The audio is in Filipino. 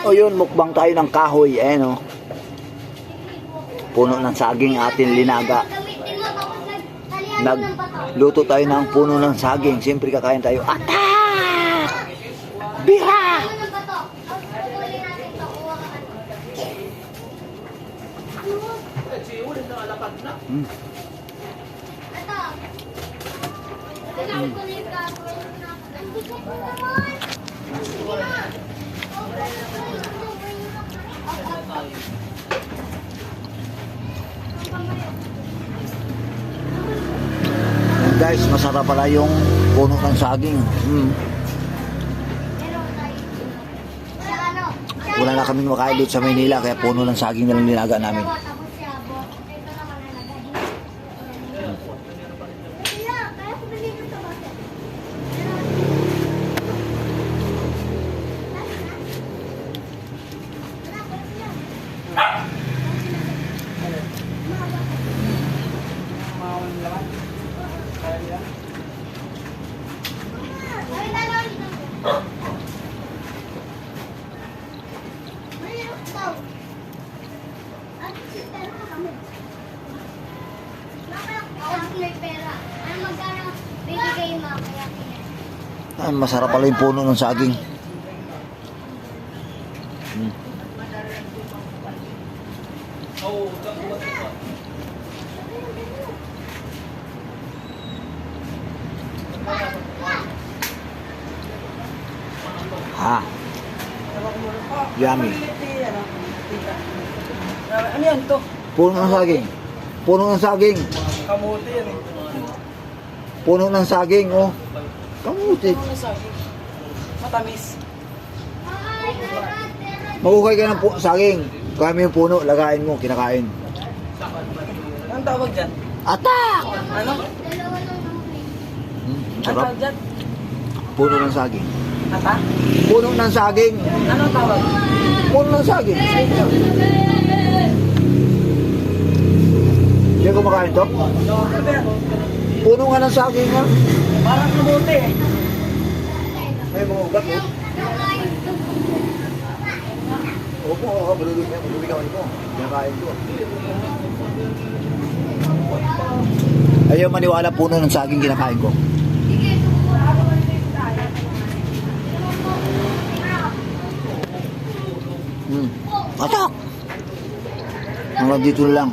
O yun, mukbang tayo ng kahoy. Ayan o. Puno ng saging atin linaga. Nagluto tayo ng puno ng saging. Siyempre kakain tayo. Atak! Bira! Guys, masarap pala yung puno ng saging. Wala na kaming makain dito sa Maynila, kaya puno ng saging na lang nilaga namin. Ay, masarap pala yung puno ng saging. Ha. Yummy. Ano yan to? Puno ng saging. Puno ng saging. Kamote yan eh. Puno ng saging, oh. Kamuti. Ano saging? Matamis. Magukay ka ng saging. Kaya mo yung puno, lagayin mo, kinakain. Anong tawag dyan? Atak! Ano? Ang Anong sarap. tawag dyan? Puno ng saging. Ata? Puno ng saging. Anong tawag? Puno ng saging. Hindi ko makain to? Ano ba yan? Puno nga ng saging, ha? Parang kamote eh. May mga ugat, oh. Opo, maluligawan ko. Kinakain ko. Ayaw maniwala, puno ng saging kinakain ko. Atak! Hanggang dito lang.